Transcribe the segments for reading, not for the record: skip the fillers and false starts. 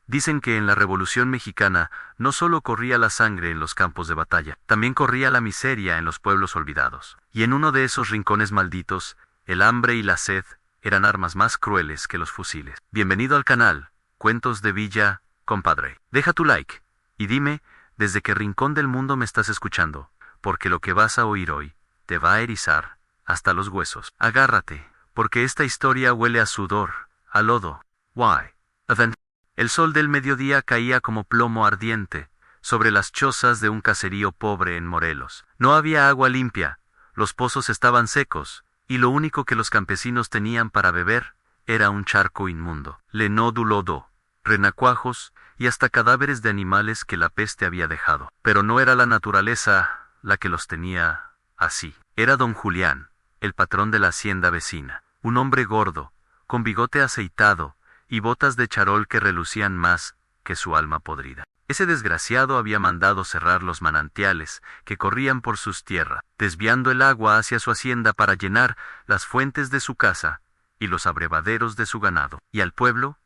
Dicen que en la Revolución Mexicana no solo corría la sangre en los campos de batalla, también corría la miseria en los pueblos olvidados. Y en uno de esos rincones malditos, el hambre y la sed eran armas más crueles que los fusiles. Bienvenido al canal, Cuentos de Villa, compadre. Deja tu like, y dime, desde qué rincón del mundo me estás escuchando, porque lo que vas a oír hoy, te va a erizar hasta los huesos. Agárrate, porque esta historia huele a sudor, a lodo. Why? Event. El sol del mediodía caía como plomo ardiente sobre las chozas de un caserío pobre en Morelos. No había agua limpia, los pozos estaban secos, y lo único que los campesinos tenían para beber era un charco inmundo. Lodo, renacuajos y hasta cadáveres de animales que la peste había dejado. Pero no era la naturaleza la que los tenía así. Era don Julián, el patrón de la hacienda vecina, un hombre gordo, con bigote aceitado, y botas de charol que relucían más que su alma podrida. Ese desgraciado había mandado cerrar los manantiales que corrían por sus tierras, desviando el agua hacia su hacienda para llenar las fuentes de su casa y los abrevaderos de su ganado. Y al pueblo,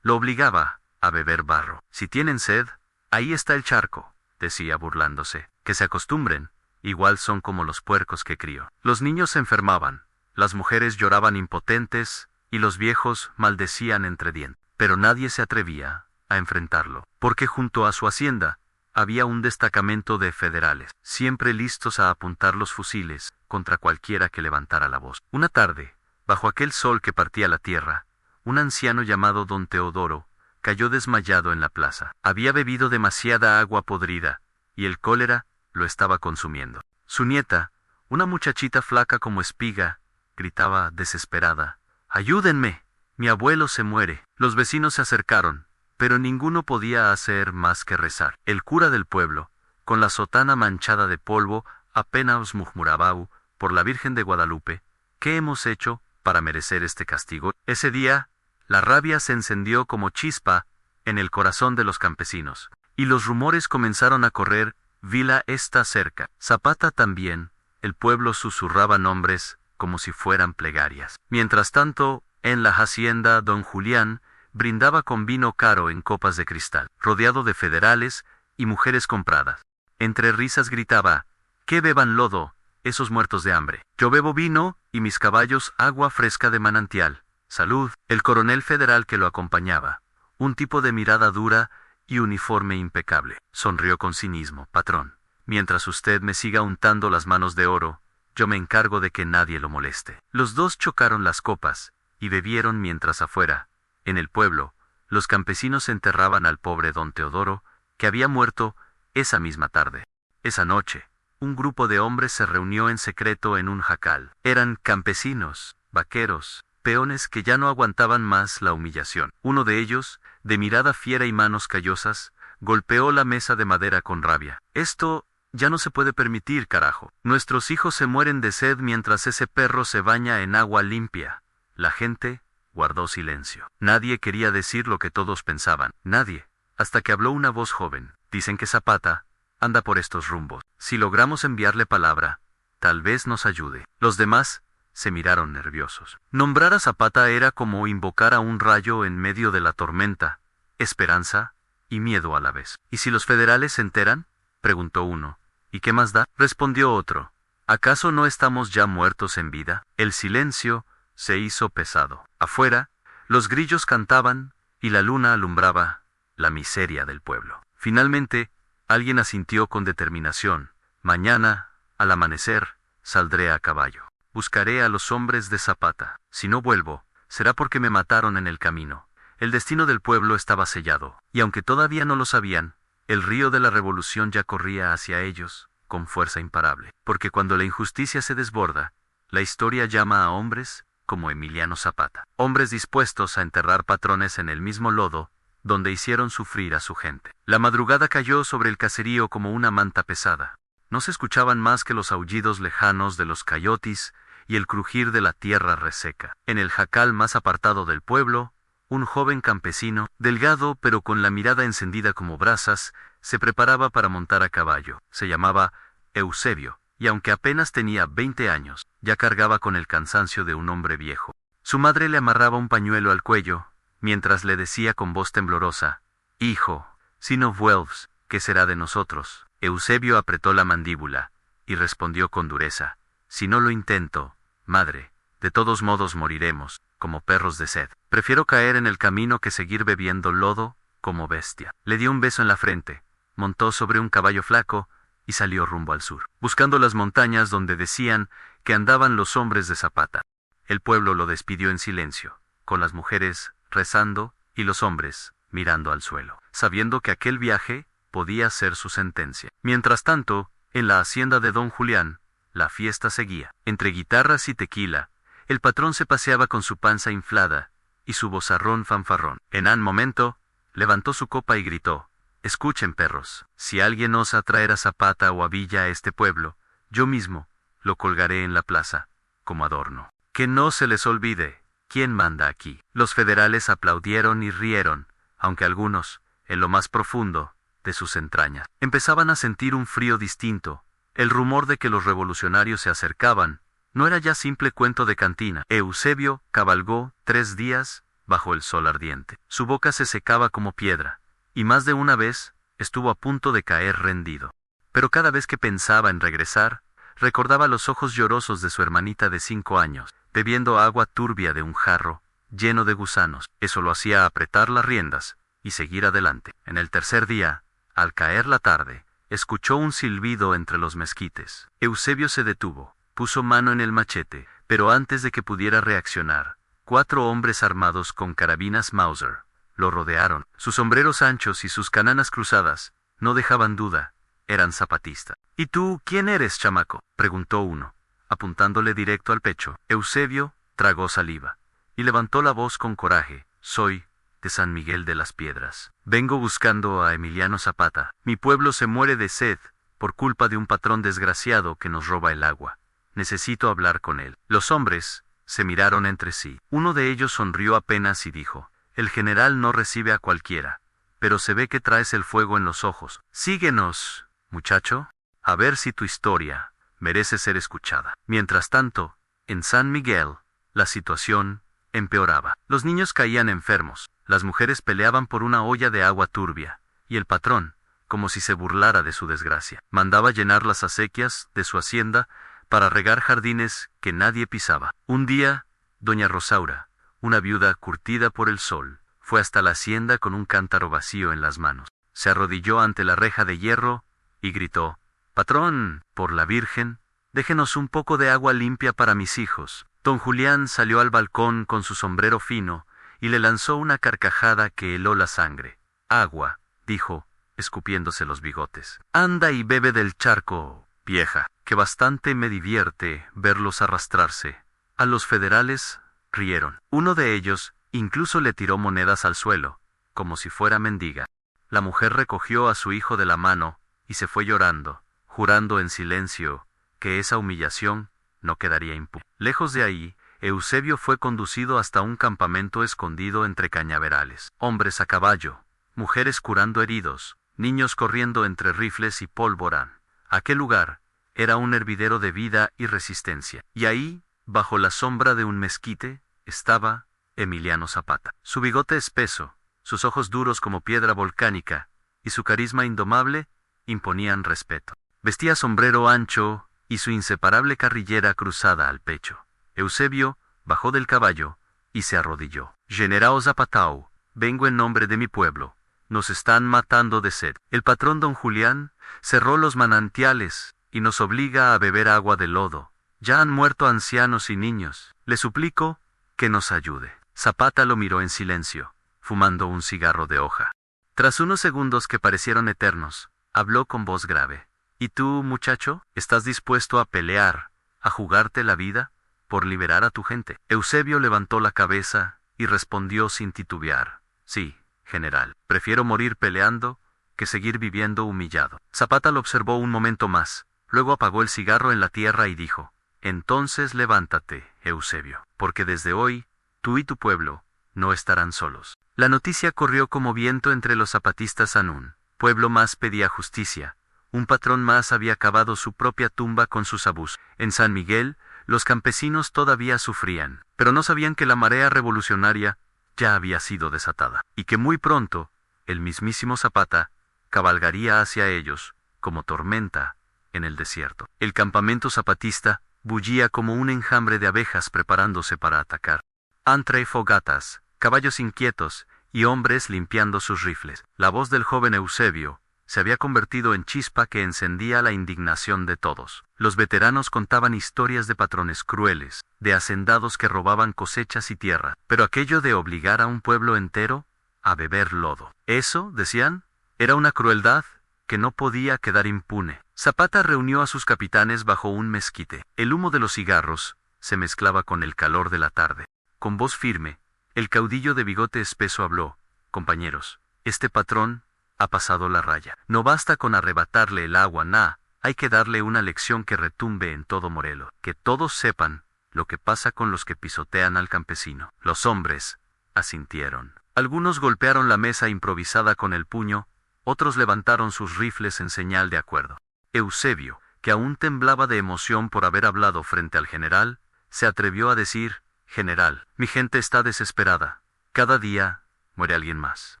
lo obligaba a beber barro. Si tienen sed, ahí está el charco, decía burlándose, que se acostumbren, igual son como los puercos que crío. Los niños se enfermaban, las mujeres lloraban impotentes, y los viejos maldecían entre dientes. Pero nadie se atrevía a enfrentarlo, porque junto a su hacienda había un destacamento de federales, siempre listos a apuntar los fusiles contra cualquiera que levantara la voz. Una tarde, bajo aquel sol que partía la tierra, un anciano llamado don Teodoro cayó desmayado en la plaza. Había bebido demasiada agua podrida, y el cólera lo estaba consumiendo. Su nieta, una muchachita flaca como espiga, gritaba desesperada: «¡Ayúdenme! Mi abuelo se muere». Los vecinos se acercaron, pero ninguno podía hacer más que rezar. El cura del pueblo, con la sotana manchada de polvo, apenas murmuraba: «Por la Virgen de Guadalupe, ¿qué hemos hecho para merecer este castigo?». Ese día, la rabia se encendió como chispa en el corazón de los campesinos, y los rumores comenzaron a correr: «Vila está cerca». Zapata también, el pueblo susurraba nombres como si fueran plegarias. Mientras tanto, en la hacienda don Julián brindaba con vino caro en copas de cristal, rodeado de federales y mujeres compradas. Entre risas gritaba: «¡Que beban lodo, esos muertos de hambre! Yo bebo vino y mis caballos agua fresca de manantial. ¡Salud!». El coronel federal que lo acompañaba, un tipo de mirada dura y uniforme impecable, sonrió con cinismo: «Patrón, mientras usted me siga untando las manos de oro, yo me encargo de que nadie lo moleste». Los dos chocaron las copas y bebieron mientras afuera, en el pueblo, los campesinos enterraban al pobre don Teodoro, que había muerto esa misma tarde. Esa noche, un grupo de hombres se reunió en secreto en un jacal. Eran campesinos, vaqueros, peones que ya no aguantaban más la humillación. Uno de ellos, de mirada fiera y manos callosas, golpeó la mesa de madera con rabia. «Esto ya no se puede permitir, carajo. Nuestros hijos se mueren de sed mientras ese perro se baña en agua limpia». La gente guardó silencio. Nadie quería decir lo que todos pensaban. Nadie, hasta que habló una voz joven. «Dicen que Zapata anda por estos rumbos. Si logramos enviarle palabra, tal vez nos ayude». Los demás se miraron nerviosos. Nombrar a Zapata era como invocar a un rayo en medio de la tormenta, esperanza y miedo a la vez. «¿Y si los federales se enteran?», preguntó uno. «¿Y qué más da?», respondió otro. «¿Acaso no estamos ya muertos en vida?». El silencio se hizo pesado. Afuera, los grillos cantaban y la luna alumbraba la miseria del pueblo. Finalmente, alguien asintió con determinación: «Mañana, al amanecer, saldré a caballo. Buscaré a los hombres de Zapata. Si no vuelvo, será porque me mataron en el camino». El destino del pueblo estaba sellado, y aunque todavía no lo sabían, el río de la revolución ya corría hacia ellos, con fuerza imparable. Porque cuando la injusticia se desborda, la historia llama a hombres como Emiliano Zapata. Hombres dispuestos a enterrar patrones en el mismo lodo donde hicieron sufrir a su gente. La madrugada cayó sobre el caserío como una manta pesada. No se escuchaban más que los aullidos lejanos de los coyotes y el crujir de la tierra reseca. En el jacal más apartado del pueblo, un joven campesino, delgado pero con la mirada encendida como brasas, se preparaba para montar a caballo. Se llamaba Eusebio, y aunque apenas tenía 20 años, ya cargaba con el cansancio de un hombre viejo. Su madre le amarraba un pañuelo al cuello, mientras le decía con voz temblorosa: «Hijo, si no vuelves, ¿qué será de nosotros?». Eusebio apretó la mandíbula, y respondió con dureza: «Si no lo intento, madre, de todos modos moriremos, como perros de sed. Prefiero caer en el camino que seguir bebiendo lodo, como bestia». Le dio un beso en la frente, montó sobre un caballo flaco, y salió rumbo al sur, buscando las montañas donde decían que andaban los hombres de Zapata. El pueblo lo despidió en silencio, con las mujeres rezando y los hombres mirando al suelo, sabiendo que aquel viaje podía ser su sentencia. Mientras tanto, en la hacienda de don Julián, la fiesta seguía. Entre guitarras y tequila, el patrón se paseaba con su panza inflada y su vozarrón fanfarrón. En un momento, levantó su copa y gritó: «Escuchen, perros, si alguien osa traer a Zapata o a Villa a este pueblo, yo mismo lo colgaré en la plaza, como adorno. Que no se les olvide quién manda aquí». Los federales aplaudieron y rieron, aunque algunos, en lo más profundo de sus entrañas, empezaban a sentir un frío distinto. El rumor de que los revolucionarios se acercaban no era ya simple cuento de cantina. Eusebio cabalgó 3 días bajo el sol ardiente. Su boca se secaba como piedra, y más de una vez estuvo a punto de caer rendido. Pero cada vez que pensaba en regresar, recordaba los ojos llorosos de su hermanita de 5 años, bebiendo agua turbia de un jarro lleno de gusanos. Eso lo hacía apretar las riendas y seguir adelante. En el tercer día, al caer la tarde, escuchó un silbido entre los mezquites. Eusebio se detuvo, puso mano en el machete, pero antes de que pudiera reaccionar, 4 hombres armados con carabinas Mauser lo rodearon. Sus sombreros anchos y sus cananas cruzadas no dejaban duda, eran zapatistas. «¿Y tú, quién eres, chamaco?», preguntó uno, apuntándole directo al pecho. Eusebio tragó saliva y levantó la voz con coraje: «Soy de San Miguel de las Piedras. Vengo buscando a Emiliano Zapata. Mi pueblo se muere de sed por culpa de un patrón desgraciado que nos roba el agua. Necesito hablar con él». Los hombres se miraron entre sí. Uno de ellos sonrió apenas y dijo: «El general no recibe a cualquiera, pero se ve que traes el fuego en los ojos. Síguenos, muchacho, a ver si tu historia merece ser escuchada». Mientras tanto, en San Miguel, la situación empeoraba. Los niños caían enfermos, las mujeres peleaban por una olla de agua turbia, y el patrón, como si se burlara de su desgracia, mandaba llenar las acequias de su hacienda para regar jardines que nadie pisaba. Un día, doña Rosaura, una viuda curtida por el sol, fue hasta la hacienda con un cántaro vacío en las manos. Se arrodilló ante la reja de hierro y gritó: «Patrón, por la Virgen, déjenos un poco de agua limpia para mis hijos». Don Julián salió al balcón con su sombrero fino y le lanzó una carcajada que heló la sangre. «Agua», dijo, escupiéndose los bigotes. «Anda y bebe del charco, vieja, que bastante me divierte verlos arrastrarse». A los federales rieron. Uno de ellos incluso le tiró monedas al suelo, como si fuera mendiga. La mujer recogió a su hijo de la mano y se fue llorando, jurando en silencio que esa humillación no quedaría impune. Lejos de ahí, Eusebio fue conducido hasta un campamento escondido entre cañaverales. Hombres a caballo, mujeres curando heridos, niños corriendo entre rifles y pólvora. Aquel lugar era un hervidero de vida y resistencia. Y ahí, bajo la sombra de un mezquite, estaba Emiliano Zapata. Su bigote espeso, sus ojos duros como piedra volcánica, y su carisma indomable, imponían respeto. Vestía sombrero ancho y su inseparable carrillera cruzada al pecho. Eusebio bajó del caballo y se arrodilló. «General Zapatao, vengo en nombre de mi pueblo. Nos están matando de sed. El patrón don Julián cerró los manantiales y nos obliga a beber agua de lodo. Ya han muerto ancianos y niños. Le suplico que nos ayude». Zapata lo miró en silencio, fumando un cigarro de hoja. Tras unos segundos que parecieron eternos, habló con voz grave: «¿Y tú, muchacho, estás dispuesto a pelear, a jugarte la vida, por liberar a tu gente?» Eusebio levantó la cabeza y respondió sin titubear: «Sí, general, prefiero morir peleando que seguir viviendo humillado». Zapata lo observó un momento más, luego apagó el cigarro en la tierra y dijo: «Entonces levántate, Eusebio, porque desde hoy, tú y tu pueblo no estarán solos». La noticia corrió como viento entre los zapatistas. Un pueblo más pedía justicia. Un patrón más había cavado su propia tumba con sus abusos. En San Miguel, los campesinos todavía sufrían, pero no sabían que la marea revolucionaria ya había sido desatada, y que muy pronto, el mismísimo Zapata, cabalgaría hacia ellos, como tormenta, en el desierto. El campamento zapatista bullía como un enjambre de abejas preparándose para atacar. Entre fogatas, caballos inquietos, y hombres limpiando sus rifles. La voz del joven Eusebio se había convertido en chispa que encendía la indignación de todos. Los veteranos contaban historias de patrones crueles, de hacendados que robaban cosechas y tierra, pero aquello de obligar a un pueblo entero a beber lodo. Eso, decían, era una crueldad que no podía quedar impune. Zapata reunió a sus capitanes bajo un mezquite. El humo de los cigarros se mezclaba con el calor de la tarde. Con voz firme, el caudillo de bigote espeso habló: compañeros, este patrón ha pasado la raya. No basta con arrebatarle el agua, hay que darle una lección que retumbe en todo Morelos. Que todos sepan lo que pasa con los que pisotean al campesino. Los hombres asintieron. Algunos golpearon la mesa improvisada con el puño, otros levantaron sus rifles en señal de acuerdo. Eusebio, que aún temblaba de emoción por haber hablado frente al general, se atrevió a decir: general, mi gente está desesperada. Cada día muere alguien más.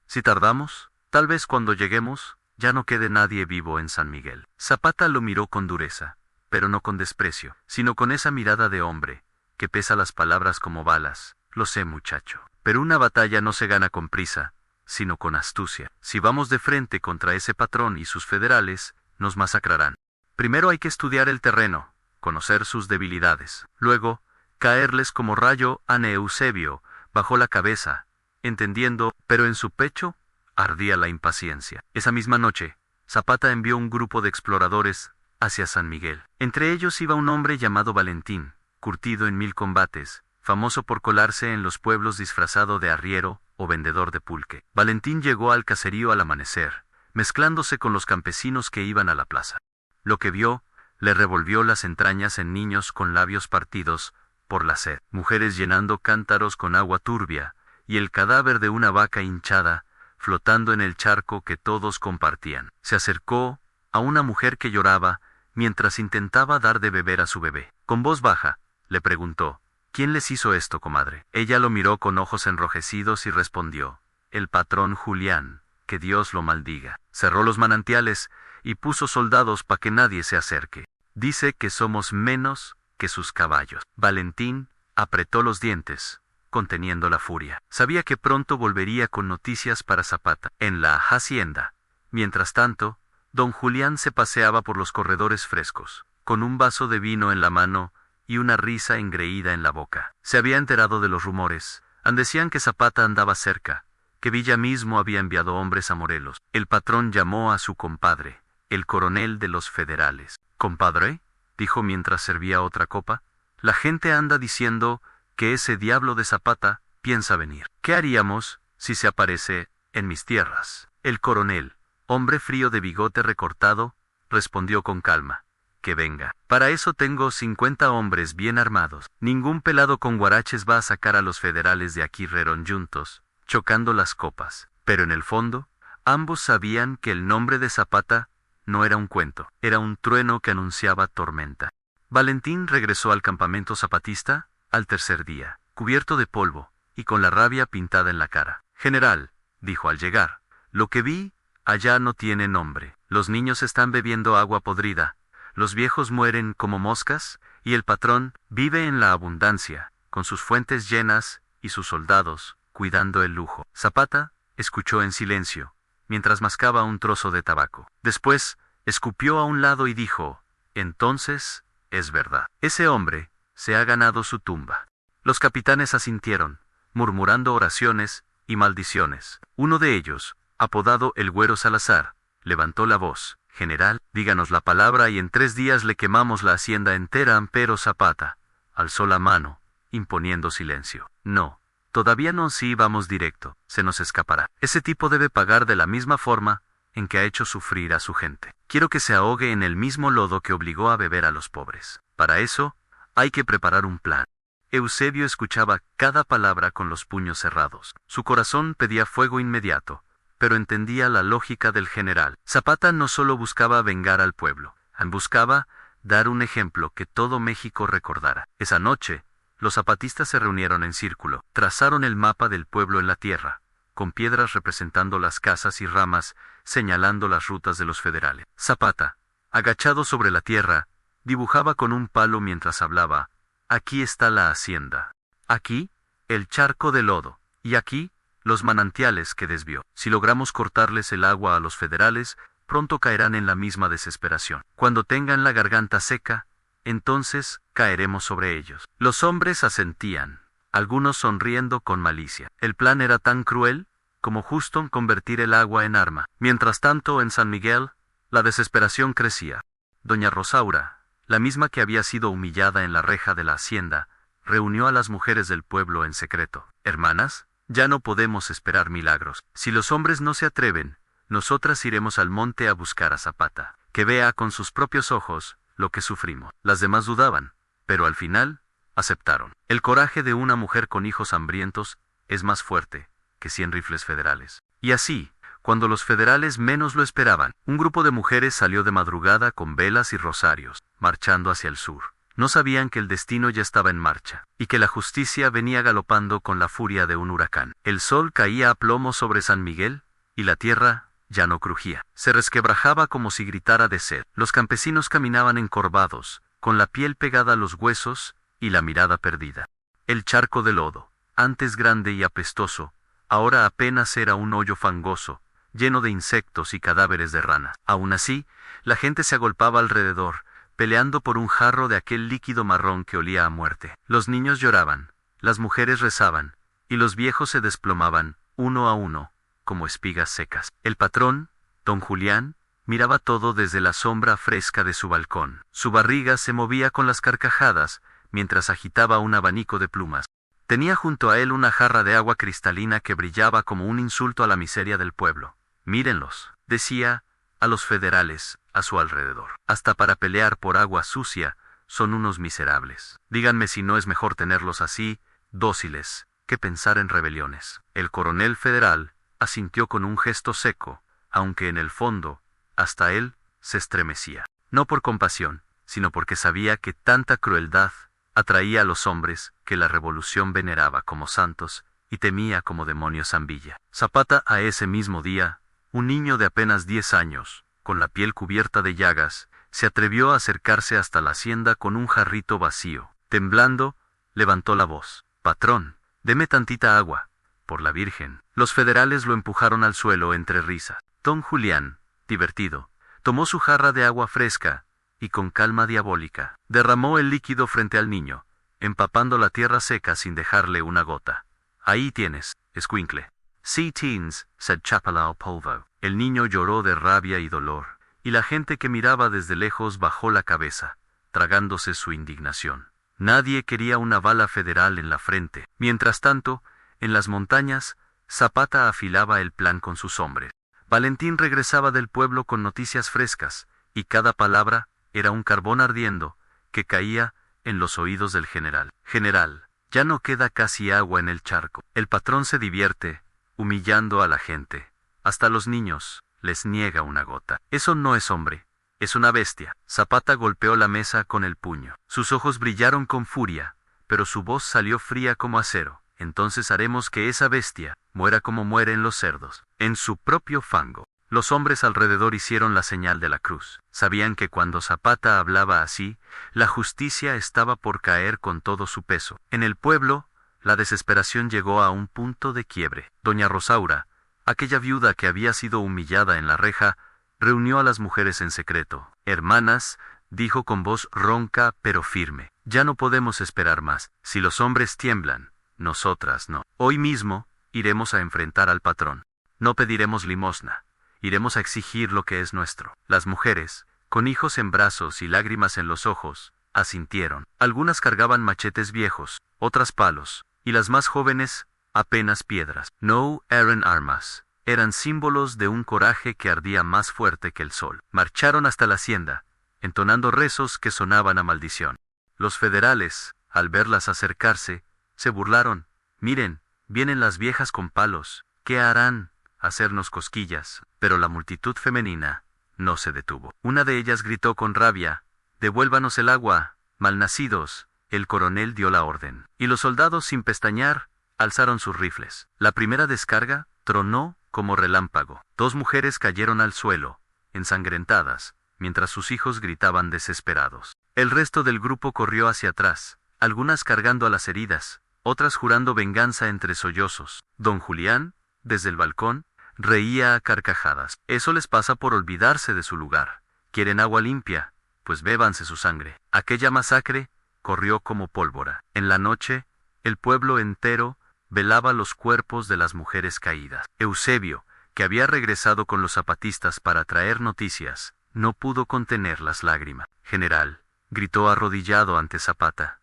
Si tardamos, tal vez cuando lleguemos, ya no quede nadie vivo en San Miguel. Zapata lo miró con dureza, pero no con desprecio, sino con esa mirada de hombre, que pesa las palabras como balas. Lo sé, muchacho, pero una batalla no se gana con prisa, sino con astucia. Si vamos de frente contra ese patrón y sus federales, nos masacrarán. Primero hay que estudiar el terreno, conocer sus debilidades. Luego, caerles como rayo. Ane Eusebio bajó la cabeza, entendiendo, pero en su pecho ardía la impaciencia. Esa misma noche, Zapata envió un grupo de exploradores hacia San Miguel. Entre ellos iba un hombre llamado Valentín, curtido en 1000 combates, famoso por colarse en los pueblos disfrazado de arriero o vendedor de pulque. Valentín llegó al caserío al amanecer, mezclándose con los campesinos que iban a la plaza. Lo que vio le revolvió las entrañas en niños con labios partidos por la sed, mujeres llenando cántaros con agua turbia, y el cadáver de una vaca hinchada flotando en el charco que todos compartían. Se acercó a una mujer que lloraba mientras intentaba dar de beber a su bebé. Con voz baja, le preguntó: ¿quién les hizo esto, comadre? Ella lo miró con ojos enrojecidos y respondió: el patrón Julián, que Dios lo maldiga. Cerró los manantiales y puso soldados para que nadie se acerque. Dice que somos menos que sus caballos. Valentín apretó los dientes, conteniendo la furia. Sabía que pronto volvería con noticias para Zapata. En la hacienda, mientras tanto, don Julián se paseaba por los corredores frescos, con un vaso de vino en la mano y una risa engreída en la boca. Se había enterado de los rumores. Decían que Zapata andaba cerca, que Villa mismo había enviado hombres a Morelos. El patrón llamó a su compadre, el coronel de los federales. «¿Compadre?», dijo mientras servía otra copa. «La gente anda diciendo que ese diablo de Zapata piensa venir. ¿Qué haríamos si se aparece en mis tierras?» El coronel, hombre frío de bigote recortado, respondió con calma: «Que venga. Para eso tengo 50 hombres bien armados. Ningún pelado con guaraches va a sacar a los federales de aquí». Rieron juntos, chocando las copas. Pero en el fondo, ambos sabían que el nombre de Zapata no era un cuento, era un trueno que anunciaba tormenta. Valentín regresó al campamento zapatista al tercer día, cubierto de polvo y con la rabia pintada en la cara. «General», dijo al llegar, «lo que vi allá no tiene nombre. Los niños están bebiendo agua podrida, los viejos mueren como moscas, y el patrón vive en la abundancia, con sus fuentes llenas y sus soldados cuidando el lujo». Zapata escuchó en silencio, mientras mascaba un trozo de tabaco. Después, escupió a un lado y dijo: «Entonces, es verdad. Ese hombre se ha ganado su tumba». Los capitanes asintieron, murmurando oraciones y maldiciones. Uno de ellos, apodado el Güero Salazar, levantó la voz: «General, díganos la palabra y en 3 días le quemamos la hacienda entera». Pero Zapata alzó la mano, imponiendo silencio. «No. Todavía no. Si vamos directo, se nos escapará. Ese tipo debe pagar de la misma forma en que ha hecho sufrir a su gente. Quiero que se ahogue en el mismo lodo que obligó a beber a los pobres. Para eso, hay que preparar un plan». Eusebio escuchaba cada palabra con los puños cerrados. Su corazón pedía fuego inmediato, pero entendía la lógica del general. Zapata no solo buscaba vengar al pueblo, buscaba dar un ejemplo que todo México recordara. Esa noche, Los zapatistas se reunieron en círculo, trazaron el mapa del pueblo en la tierra, con piedras representando las casas y ramas, señalando las rutas de los federales. Zapata, agachado sobre la tierra, dibujaba con un palo mientras hablaba: aquí está la hacienda. Aquí, el charco de lodo. Y aquí, los manantiales que desvió. Si logramos cortarles el agua a los federales, pronto caerán en la misma desesperación. Cuando tengan la garganta seca, entonces caeremos sobre ellos. Los hombres asentían, algunos sonriendo con malicia. El plan era tan cruel como justo convertir el agua en arma. Mientras tanto, en San Miguel, la desesperación crecía. Doña Rosaura, la misma que había sido humillada en la reja de la hacienda, reunió a las mujeres del pueblo en secreto. Hermanas, ya no podemos esperar milagros. Si los hombres no se atreven, nosotras iremos al monte a buscar a Zapata, que vea con sus propios ojos lo que sufrimos. Las demás dudaban, pero al final, aceptaron. El coraje de una mujer con hijos hambrientos es más fuerte que 100 rifles federales. Y así, cuando los federales menos lo esperaban, un grupo de mujeres salió de madrugada con velas y rosarios, marchando hacia el sur. No sabían que el destino ya estaba en marcha, y que la justicia venía galopando con la furia de un huracán. El sol caía a plomo sobre San Miguel, y la tierra ya no crujía. Se resquebrajaba como si gritara de sed. Los campesinos caminaban encorvados, con la piel pegada a los huesos y la mirada perdida. El charco de lodo, antes grande y apestoso, ahora apenas era un hoyo fangoso, lleno de insectos y cadáveres de ranas. Aún así, la gente se agolpaba alrededor, peleando por un jarro de aquel líquido marrón que olía a muerte. Los niños lloraban, las mujeres rezaban, y los viejos se desplomaban, uno a uno, como espigas secas. El patrón, don Julián, miraba todo desde la sombra fresca de su balcón. Su barriga se movía con las carcajadas, mientras agitaba un abanico de plumas. Tenía junto a él una jarra de agua cristalina que brillaba como un insulto a la miseria del pueblo. Mírenlos, decía a los federales a su alrededor. Hasta para pelear por agua sucia, son unos miserables. Díganme si no es mejor tenerlos así, dóciles, que pensar en rebeliones. El coronel federal asintió con un gesto seco, aunque en el fondo, hasta él, se estremecía. No por compasión, sino porque sabía que tanta crueldad atraía a los hombres que la revolución veneraba como santos y temía como demonios Zambilla. Zapata, a ese mismo día, un niño de apenas 10 años, con la piel cubierta de llagas, se atrevió a acercarse hasta la hacienda con un jarrito vacío. Temblando, levantó la voz: «Patrón, deme tantita agua, por la Virgen». Los federales lo empujaron al suelo entre risas. Don Julián, divertido, tomó su jarra de agua fresca y con calma diabólica derramó el líquido frente al niño, empapando la tierra seca sin dejarle una gota. «Ahí tienes, escuincle». «Sí, teens», said Chapalao Polvo. El niño lloró de rabia y dolor, y la gente que miraba desde lejos bajó la cabeza, tragándose su indignación. Nadie quería una bala federal en la frente. Mientras tanto, en las montañas, Zapata afilaba el plan con sus hombres. Valentín regresaba del pueblo con noticias frescas, y cada palabra era un carbón ardiendo que caía en los oídos del general. «General, ya no queda casi agua en el charco. El patrón se divierte, humillando a la gente. Hasta los niños les niega una gota. Eso no es hombre, es una bestia». Zapata golpeó la mesa con el puño. Sus ojos brillaron con furia, pero su voz salió fría como acero. «Entonces haremos que esa bestia muera como mueren los cerdos, en su propio fango». Los hombres alrededor hicieron la señal de la cruz. Sabían que cuando Zapata hablaba así, la justicia estaba por caer con todo su peso. En el pueblo, la desesperación llegó a un punto de quiebre. Doña Rosaura, aquella viuda que había sido humillada en la reja, reunió a las mujeres en secreto. «Hermanas», dijo con voz ronca pero firme, «ya no podemos esperar más. Si los hombres tiemblan, nosotras no. Hoy mismo iremos a enfrentar al patrón. No pediremos limosna. Iremos a exigir lo que es nuestro». Las mujeres, con hijos en brazos y lágrimas en los ojos, asintieron. Algunas cargaban machetes viejos, otras palos, y las más jóvenes, apenas piedras. No eran armas, eran símbolos de un coraje que ardía más fuerte que el sol. Marcharon hasta la hacienda, entonando rezos que sonaban a maldición. Los federales, al verlas acercarse, se burlaron. «Miren, vienen las viejas con palos. ¿Qué harán? Hacernos cosquillas». Pero la multitud femenina no se detuvo. Una de ellas gritó con rabia: «Devuélvanos el agua, malnacidos, el coronel dio la orden, y los soldados, sin pestañear, alzaron sus rifles. La primera descarga tronó como relámpago. 2 mujeres cayeron al suelo, ensangrentadas, mientras sus hijos gritaban desesperados. El resto del grupo corrió hacia atrás, algunas cargando a las heridas, otras jurando venganza entre sollozos. Don Julián, desde el balcón, reía a carcajadas. Eso les pasa por olvidarse de su lugar. ¿Quieren agua limpia? Pues bébanse su sangre. Aquella masacre corrió como pólvora. En la noche, el pueblo entero velaba los cuerpos de las mujeres caídas. Eusebio, que había regresado con los zapatistas para traer noticias, no pudo contener las lágrimas. General, gritó arrodillado ante Zapata,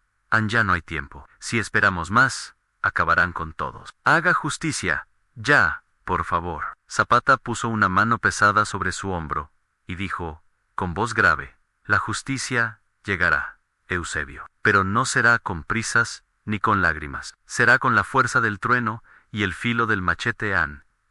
ya no hay tiempo. Si esperamos más, acabarán con todos. Haga justicia, ya, por favor. Zapata puso una mano pesada sobre su hombro, y dijo, con voz grave, la justicia llegará, Eusebio. Pero no será con prisas, ni con lágrimas. Será con la fuerza del trueno, y el filo del machete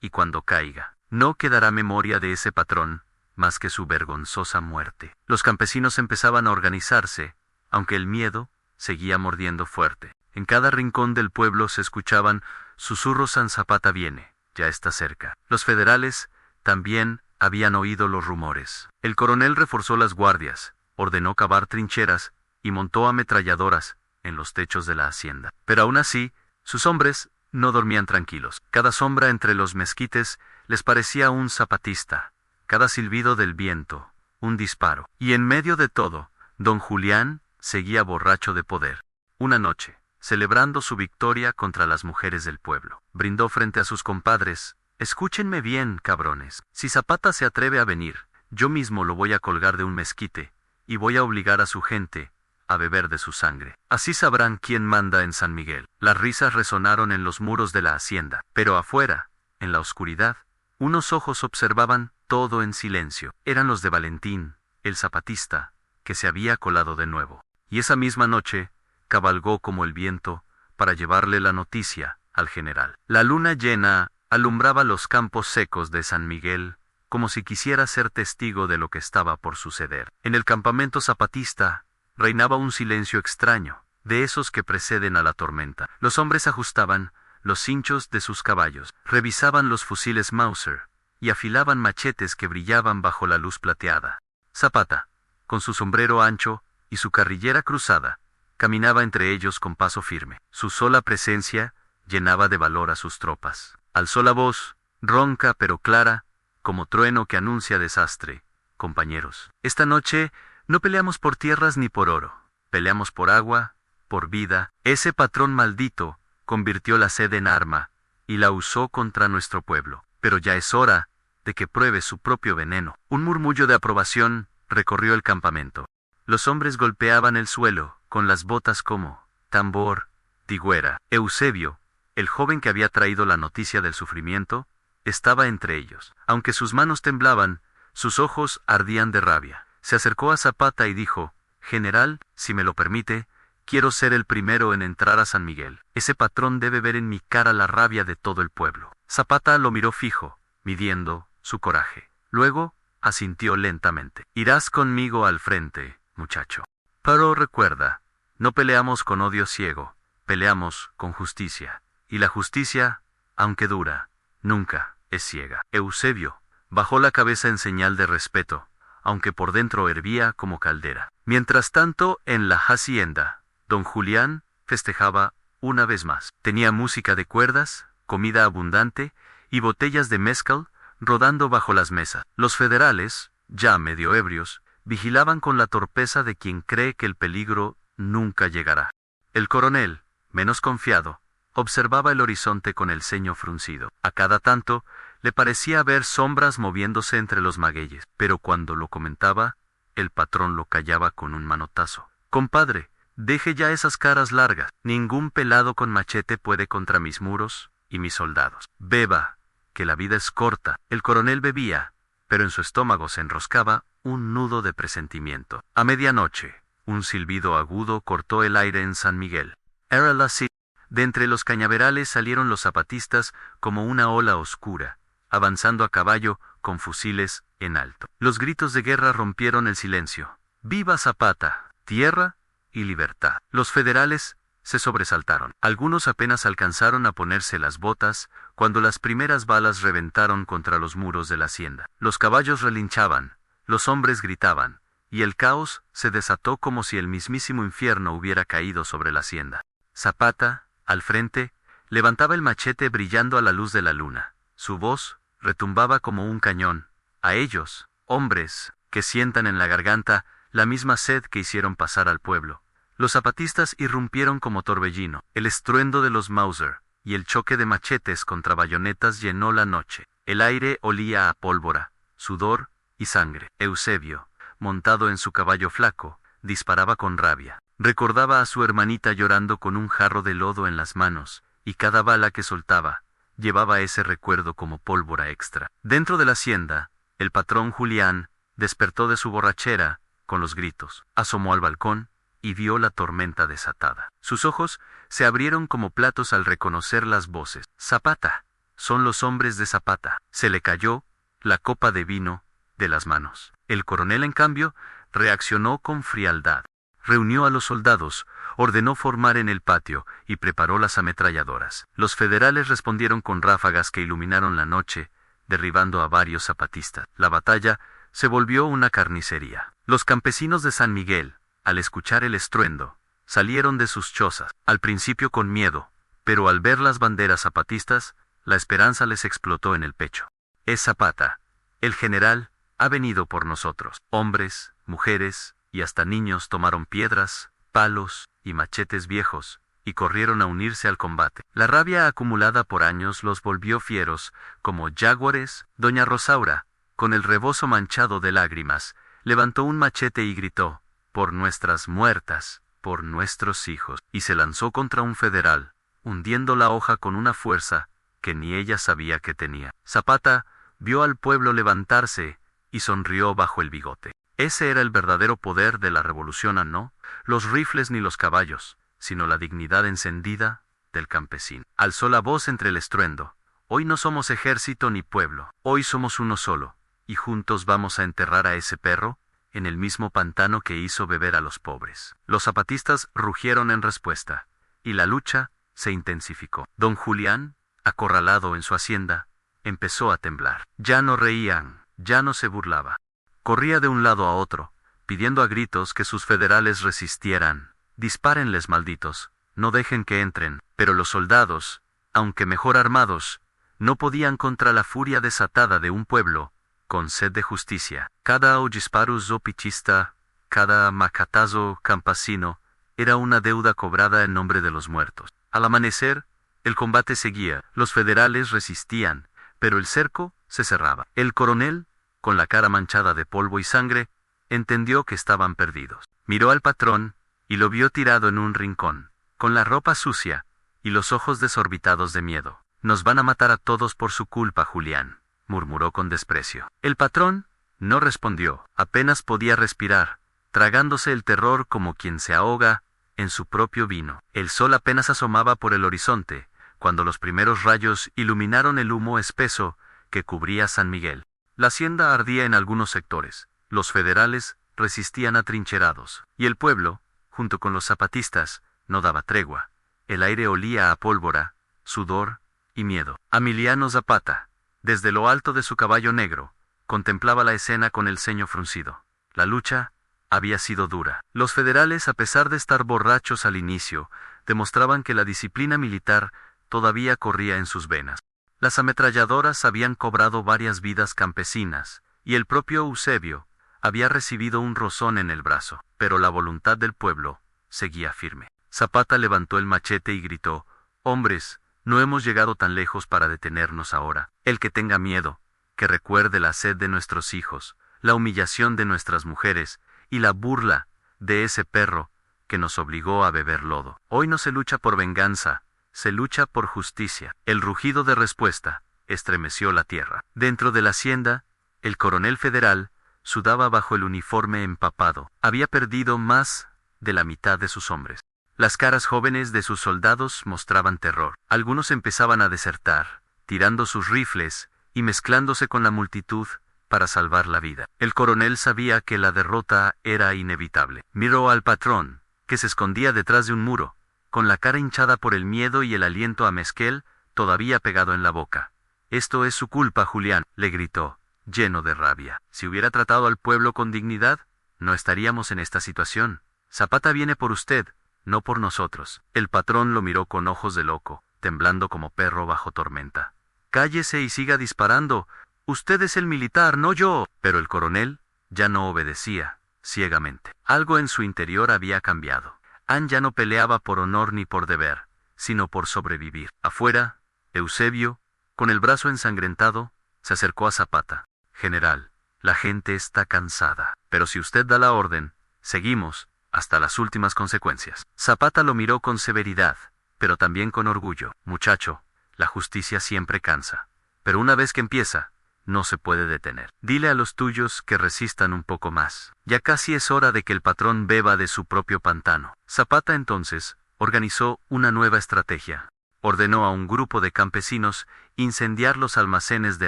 y cuando caiga, no quedará memoria de ese patrón, más que su vergonzosa muerte. Los campesinos empezaban a organizarse, aunque el miedo seguía mordiendo fuerte. En cada rincón del pueblo se escuchaban susurros: San Zapata viene, ya está cerca. Los federales también habían oído los rumores. El coronel reforzó las guardias, ordenó cavar trincheras y montó ametralladoras en los techos de la hacienda. Pero aún así, sus hombres no dormían tranquilos. Cada sombra entre los mezquites les parecía un zapatista, cada silbido del viento, un disparo. Y en medio de todo, don Julián seguía borracho de poder. Una noche, celebrando su victoria contra las mujeres del pueblo, brindó frente a sus compadres: escúchenme bien, cabrones. Si Zapata se atreve a venir, yo mismo lo voy a colgar de un mezquite, y voy a obligar a su gente a beber de su sangre. Así sabrán quién manda en San Miguel. Las risas resonaron en los muros de la hacienda, pero afuera, en la oscuridad, unos ojos observaban todo en silencio. Eran los de Valentín, el zapatista, que se había colado de nuevo. Y esa misma noche, cabalgó como el viento, para llevarle la noticia al general. La luna llena alumbraba los campos secos de San Miguel, como si quisiera ser testigo de lo que estaba por suceder. En el campamento zapatista, reinaba un silencio extraño, de esos que preceden a la tormenta. Los hombres ajustaban los cinchos de sus caballos, revisaban los fusiles Mauser, y afilaban machetes que brillaban bajo la luz plateada. Zapata, con su sombrero ancho y su carrillera cruzada, caminaba entre ellos con paso firme. Su sola presencia llenaba de valor a sus tropas. Alzó la voz, ronca pero clara, como trueno que anuncia desastre: compañeros, esta noche no peleamos por tierras ni por oro, peleamos por agua, por vida. Ese patrón maldito convirtió la sed en arma, y la usó contra nuestro pueblo. Pero ya es hora de que pruebe su propio veneno. Un murmullo de aprobación recorrió el campamento. Los hombres golpeaban el suelo con las botas como tambor, digüera. Eusebio, el joven que había traído la noticia del sufrimiento, estaba entre ellos. Aunque sus manos temblaban, sus ojos ardían de rabia. Se acercó a Zapata y dijo: general, si me lo permite, quiero ser el primero en entrar a San Miguel. Ese patrón debe ver en mi cara la rabia de todo el pueblo. Zapata lo miró fijo, midiendo su coraje. Luego, asintió lentamente. Irás conmigo al frente, muchacho. Pero recuerda, no peleamos con odio ciego, peleamos con justicia. Y la justicia, aunque dura, nunca es ciega. Eusebio bajó la cabeza en señal de respeto, aunque por dentro hervía como caldera. Mientras tanto, en la hacienda, don Julián festejaba una vez más. Tenía música de cuerdas, comida abundante y botellas de mezcal rodando bajo las mesas. Los federales, ya medio ebrios, vigilaban con la torpeza de quien cree que el peligro nunca llegará. El coronel, menos confiado, observaba el horizonte con el ceño fruncido. A cada tanto, le parecía ver sombras moviéndose entre los magueyes, pero cuando lo comentaba, el patrón lo callaba con un manotazo. Compadre, deje ya esas caras largas. Ningún pelado con machete puede contra mis muros y mis soldados. Beba, que la vida es corta. El coronel bebía, pero en su estómago se enroscaba un nudo de presentimiento. A medianoche, un silbido agudo cortó el aire en San Miguel. Era la cita. De entre los cañaverales salieron los zapatistas como una ola oscura, avanzando a caballo con fusiles en alto. Los gritos de guerra rompieron el silencio. ¡Viva Zapata! Tierra y libertad. Los federales se sobresaltaron. Algunos apenas alcanzaron a ponerse las botas cuando las primeras balas reventaron contra los muros de la hacienda. Los caballos relinchaban, los hombres gritaban, y el caos se desató como si el mismísimo infierno hubiera caído sobre la hacienda. Zapata, al frente, levantaba el machete brillando a la luz de la luna. Su voz retumbaba como un cañón. A ellos, hombres, que sientan en la garganta la misma sed que hicieron pasar al pueblo. Los zapatistas irrumpieron como torbellino. El estruendo de los Mauser y el choque de machetes contra bayonetas llenó la noche. El aire olía a pólvora, sudor y sangre. Eusebio, montado en su caballo flaco, disparaba con rabia. Recordaba a su hermanita llorando con un jarro de lodo en las manos, y cada bala que soltaba llevaba ese recuerdo como pólvora extra. Dentro de la hacienda, el patrón Julián despertó de su borrachera con los gritos. Asomó al balcón y vio la tormenta desatada. Sus ojos se abrieron como platos al reconocer las voces. Zapata, son los hombres de Zapata. Se le cayó la copa de vino de las manos. El coronel, en cambio, reaccionó con frialdad. Reunió a los soldados, ordenó formar en el patio y preparó las ametralladoras. Los federales respondieron con ráfagas que iluminaron la noche, derribando a varios zapatistas. La batalla se volvió una carnicería. Los campesinos de San Miguel, al escuchar el estruendo, salieron de sus chozas, al principio con miedo, pero al ver las banderas zapatistas, la esperanza les explotó en el pecho. Es Zapata, el general, ha venido por nosotros. Hombres, mujeres y hasta niños tomaron piedras, palos y machetes viejos, y corrieron a unirse al combate. La rabia acumulada por años los volvió fieros, como jaguares. Doña Rosaura, con el rebozo manchado de lágrimas, levantó un machete y gritó: «Por nuestras muertas, por nuestros hijos», y se lanzó contra un federal, hundiendo la hoja con una fuerza que ni ella sabía que tenía. Zapata vio al pueblo levantarse y sonrió bajo el bigote. Ese era el verdadero poder de la revolución, no los rifles ni los caballos, sino la dignidad encendida del campesino. Alzó la voz entre el estruendo: «Hoy no somos ejército ni pueblo, hoy somos uno solo, y juntos vamos a enterrar a ese perro en el mismo pantano que hizo beber a los pobres». Los zapatistas rugieron en respuesta, y la lucha se intensificó. Don Julián, acorralado en su hacienda, empezó a temblar. Ya no reían, ya no se burlaba. Corría de un lado a otro, pidiendo a gritos que sus federales resistieran. «Dispárenles, malditos, no dejen que entren». Pero los soldados, aunque mejor armados, no podían contra la furia desatada de un pueblo con sed de justicia. Cada aullisparus zopichista, cada macatazo campesino, era una deuda cobrada en nombre de los muertos. Al amanecer, el combate seguía. Los federales resistían, pero el cerco se cerraba. El coronel, con la cara manchada de polvo y sangre, entendió que estaban perdidos. Miró al patrón y lo vio tirado en un rincón, con la ropa sucia y los ojos desorbitados de miedo. «Nos van a matar a todos por su culpa, Julián», murmuró con desprecio. El patrón no respondió. Apenas podía respirar, tragándose el terror como quien se ahoga en su propio vino. El sol apenas asomaba por el horizonte, cuando los primeros rayos iluminaron el humo espeso que cubría San Miguel. La hacienda ardía en algunos sectores. Los federales resistían atrincherados, y el pueblo, junto con los zapatistas, no daba tregua. El aire olía a pólvora, sudor y miedo. Emiliano Zapata, desde lo alto de su caballo negro, contemplaba la escena con el ceño fruncido. La lucha había sido dura. Los federales, a pesar de estar borrachos al inicio, demostraban que la disciplina militar todavía corría en sus venas. Las ametralladoras habían cobrado varias vidas campesinas, y el propio Eusebio había recibido un rozón en el brazo, pero la voluntad del pueblo seguía firme. Zapata levantó el machete y gritó: «Hombres, no hemos llegado tan lejos para detenernos ahora. El que tenga miedo, que recuerde la sed de nuestros hijos, la humillación de nuestras mujeres y la burla de ese perro que nos obligó a beber lodo. Hoy no se lucha por venganza, se lucha por justicia». El rugido de respuesta estremeció la tierra. Dentro de la hacienda, el coronel federal sudaba bajo el uniforme empapado. Había perdido más de la mitad de sus hombres. Las caras jóvenes de sus soldados mostraban terror. Algunos empezaban a desertar, tirando sus rifles y mezclándose con la multitud para salvar la vida. El coronel sabía que la derrota era inevitable. Miró al patrón, que que se escondía detrás de un muro, con la cara hinchada por el miedo y el aliento a mezquel todavía pegado en la boca. «Esto es su culpa, Julián», le gritó, lleno de rabia. «Si hubiera tratado al pueblo con dignidad, no estaríamos en esta situación. Zapata viene por usted, no por nosotros». El patrón lo miró con ojos de loco, temblando como perro bajo tormenta. «Cállese y siga disparando. Usted es el militar, no yo». Pero el coronel ya no obedecía, ciegamente. Algo en su interior había cambiado. Ann ya no peleaba por honor ni por deber, sino por sobrevivir. Afuera, Eusebio, con el brazo ensangrentado, se acercó a Zapata. «General, la gente está cansada, pero si usted da la orden, seguimos hasta las últimas consecuencias». Zapata lo miró con severidad, pero también con orgullo. «Muchacho, la justicia siempre cansa, pero una vez que empieza, no se puede detener. Dile a los tuyos que resistan un poco más. Ya casi es hora de que el patrón beba de su propio pantano». Zapata entonces organizó una nueva estrategia. Ordenó a un grupo de campesinos incendiar los almacenes de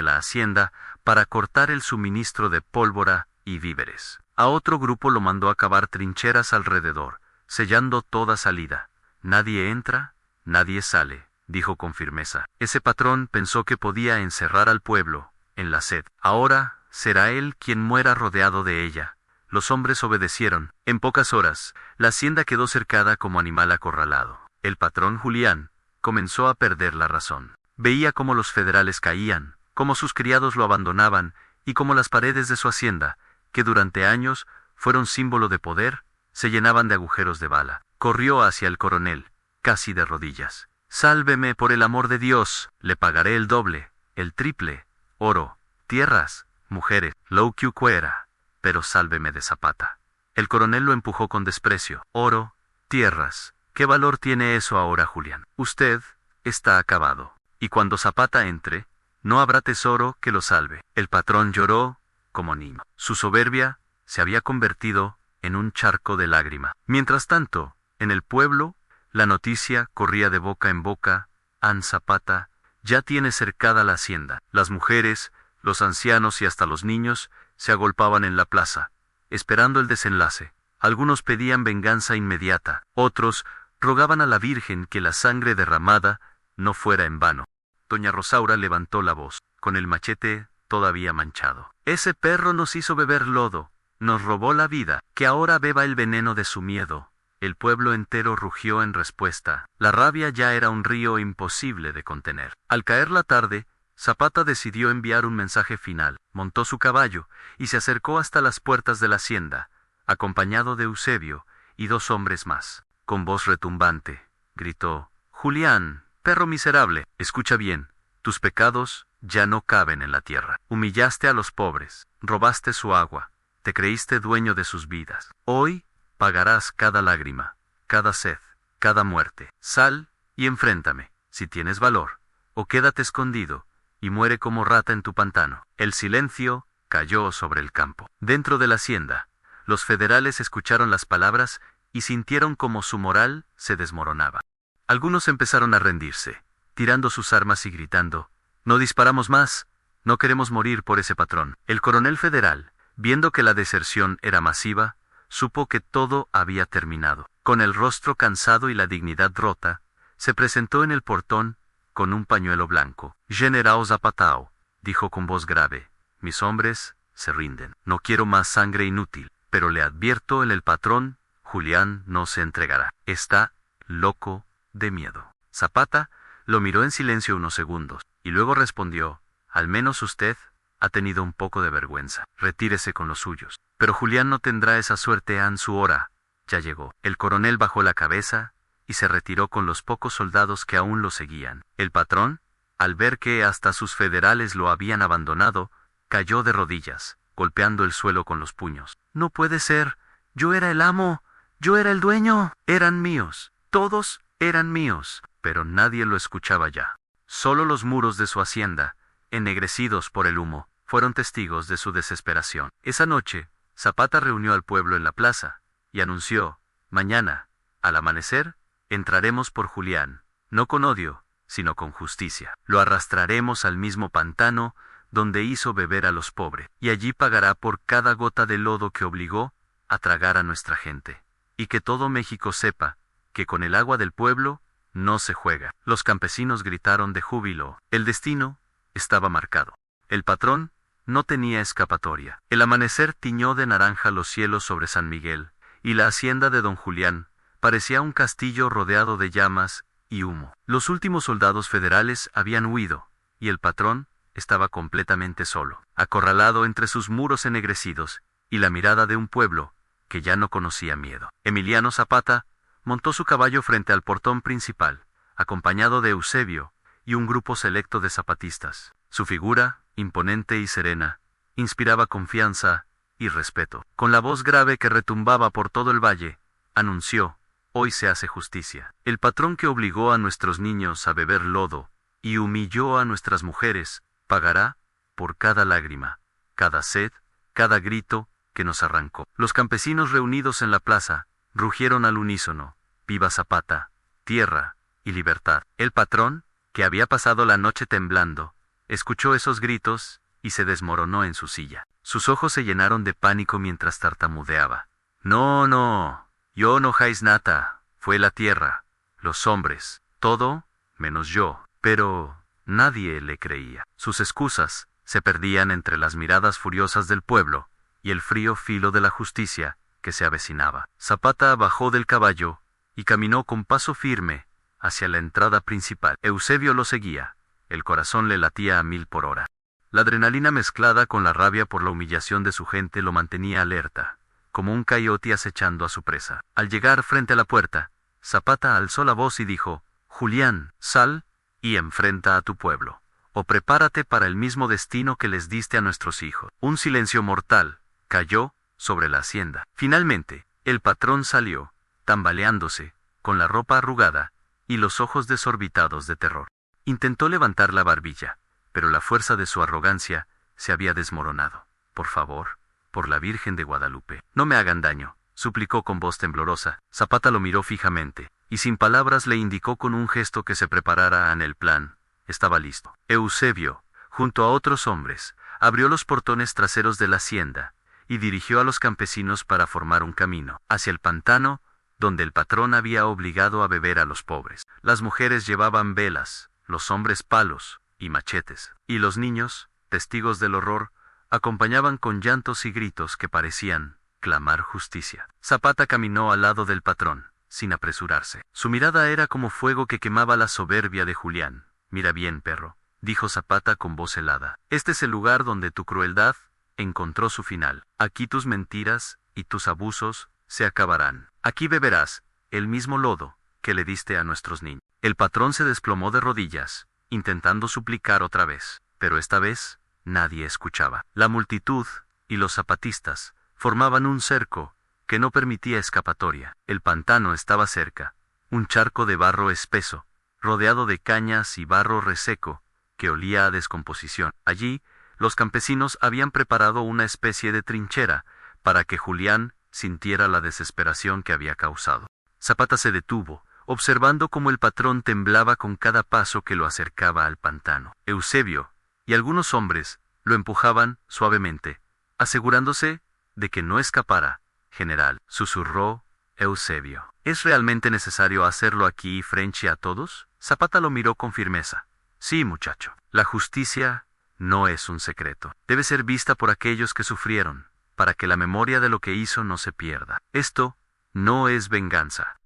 la hacienda para cortar el suministro de pólvora y víveres. A otro grupo lo mandó a cavar trincheras alrededor, sellando toda salida. «Nadie entra, nadie sale», dijo con firmeza. Ese patrón pensó que podía encerrar al pueblo en la sed. Ahora será él quien muera rodeado de ella. Los hombres obedecieron. En pocas horas, la hacienda quedó cercada como animal acorralado. El patrón Julián comenzó a perder la razón. Veía cómo los federales caían, cómo sus criados lo abandonaban y cómo las paredes de su hacienda, que durante años fueron símbolo de poder, se llenaban de agujeros de bala. Corrió hacia el coronel, casi de rodillas. «Sálveme por el amor de Dios, le pagaré el doble, el triple, oro, tierras, mujeres, lo que quiera, pero sálveme de Zapata». El coronel lo empujó con desprecio. «Oro, tierras, ¿qué valor tiene eso ahora, Julián? Usted está acabado, y cuando Zapata entre, no habrá tesoro que lo salve». El patrón lloró como niño. Su soberbia se había convertido en un charco de lágrima. Mientras tanto, en el pueblo, la noticia corría de boca en boca: «Ann Zapata ya tiene cercada la hacienda». Las mujeres, los ancianos y hasta los niños se agolpaban en la plaza, esperando el desenlace. Algunos pedían venganza inmediata, otros rogaban a la Virgen que la sangre derramada no fuera en vano. Doña Rosaura levantó la voz, con el machete todavía manchado. «Ese perro nos hizo beber lodo, nos robó la vida, que ahora beba el veneno de su miedo». El pueblo entero rugió en respuesta. La rabia ya era un río imposible de contener. Al caer la tarde, Zapata decidió enviar un mensaje final. Montó su caballo y se acercó hasta las puertas de la hacienda, acompañado de Eusebio y 2 hombres más. Con voz retumbante, gritó: «Julián, perro miserable, escucha bien, tus pecados ya no caben en la tierra. Humillaste a los pobres, robaste su agua, te creíste dueño de sus vidas. Hoy pagarás cada lágrima, cada sed, cada muerte. Sal y enfréntame, si tienes valor, o quédate escondido y muere como rata en tu pantano». El silencio cayó sobre el campo. Dentro de la hacienda, los federales escucharon las palabras y sintieron como su moral se desmoronaba. Algunos empezaron a rendirse, tirando sus armas y gritando: «No disparamos más, no queremos morir por ese patrón». El coronel federal, viendo que la deserción era masiva, supo que todo había terminado. Con el rostro cansado y la dignidad rota, se presentó en el portón con un pañuelo blanco. «General Zapata», dijo con voz grave, «mis hombres se rinden. No quiero más sangre inútil, pero le advierto, el patrón Julián no se entregará. Está loco de miedo». Zapata lo miró en silencio unos segundos, y luego respondió: «Al menos usted ha tenido un poco de vergüenza. Retírese con los suyos». «Pero Julián no tendrá esa suerte, Ann, su hora ya llegó». El coronel bajó la cabeza y se retiró con los pocos soldados que aún lo seguían. El patrón, al ver que hasta sus federales lo habían abandonado, cayó de rodillas, golpeando el suelo con los puños. «No puede ser, yo era el amo, yo era el dueño. Eran míos, todos eran míos». Pero nadie lo escuchaba ya. Solo los muros de su hacienda, ennegrecidos por el humo, fueron testigos de su desesperación. Esa noche, Zapata reunió al pueblo en la plaza y anunció: «Mañana, al amanecer, entraremos por Julián, no con odio, sino con justicia. Lo arrastraremos al mismo pantano donde hizo beber a los pobres, y allí pagará por cada gota de lodo que obligó a tragar a nuestra gente. y que todo México sepa que con el agua del pueblo no se juega. Los campesinos gritaron de júbilo. El destino estaba marcado. El patrón no tenía escapatoria. El amanecer tiñó de naranja los cielos sobre San Miguel, y la hacienda de don Julián parecía un castillo rodeado de llamas y humo. Los últimos soldados federales habían huido, y el patrón estaba completamente solo, acorralado entre sus muros ennegrecidos y la mirada de un pueblo que ya no conocía miedo. Emiliano Zapata montó su caballo frente al portón principal, acompañado de Eusebio y un grupo selecto de zapatistas. Su figura, imponente y serena, inspiraba confianza y respeto. Con la voz grave que retumbaba por todo el valle, anunció: «Hoy se hace justicia. El patrón que obligó a nuestros niños a beber lodo y humilló a nuestras mujeres, pagará por cada lágrima, cada sed, cada grito que nos arrancó». Los campesinos reunidos en la plaza rugieron al unísono: «¡Viva Zapata, tierra y libertad!». El patrón, que había pasado la noche temblando, escuchó esos gritos y se desmoronó en su silla. Sus ojos se llenaron de pánico mientras tartamudeaba: «No, no, yo no jais nata, fue la tierra, los hombres, todo, menos yo». Pero nadie le creía. Sus excusas se perdían entre las miradas furiosas del pueblo y el frío filo de la justicia que se avecinaba. Zapata bajó del caballo y caminó con paso firme hacia la entrada principal. Eusebio lo seguía. El corazón le latía a 1000 por hora. La adrenalina mezclada con la rabia por la humillación de su gente lo mantenía alerta, como un coyote acechando a su presa. Al llegar frente a la puerta, Zapata alzó la voz y dijo: «Julián, sal y enfrenta a tu pueblo, o prepárate para el mismo destino que les diste a nuestros hijos». Un silencio mortal cayó sobre la hacienda. Finalmente, el patrón salió, tambaleándose, con la ropa arrugada y los ojos desorbitados de terror. Intentó levantar la barbilla, pero la fuerza de su arrogancia se había desmoronado. «Por favor, por la Virgen de Guadalupe, no me hagan daño», suplicó con voz temblorosa. Zapata lo miró fijamente, y sin palabras le indicó con un gesto que se preparara en el plan. Estaba listo. Eusebio, junto a otros hombres, abrió los portones traseros de la hacienda, y dirigió a los campesinos para formar un camino hacia el pantano, donde el patrón había obligado a beber a los pobres. Las mujeres llevaban velas, los hombres palos y machetes, y los niños, testigos del horror, acompañaban con llantos y gritos que parecían clamar justicia. Zapata caminó al lado del patrón, sin apresurarse. Su mirada era como fuego que quemaba la soberbia de Julián. «Mira bien, perro», dijo Zapata con voz helada. «Este es el lugar donde tu crueldad encontró su final. Aquí tus mentiras y tus abusos se acabarán. Aquí beberás el mismo lodo que le diste a nuestros niños». El patrón se desplomó de rodillas, intentando suplicar otra vez, pero esta vez nadie escuchaba. La multitud y los zapatistas formaban un cerco que no permitía escapatoria. El pantano estaba cerca, un charco de barro espeso, rodeado de cañas y barro reseco, que olía a descomposición. Allí, los campesinos habían preparado una especie de trinchera para que Julián sintiera la desesperación que había causado. Zapata se detuvo, observando cómo el patrón temblaba con cada paso que lo acercaba al pantano. Eusebio y algunos hombres lo empujaban suavemente, asegurándose de que no escapara. «General», susurró Eusebio, «¿es realmente necesario hacerlo aquí frente a todos?». Zapata lo miró con firmeza. «Sí, muchacho. La justicia no es un secreto. Debe ser vista por aquellos que sufrieron, para que la memoria de lo que hizo no se pierda. Esto no es venganza».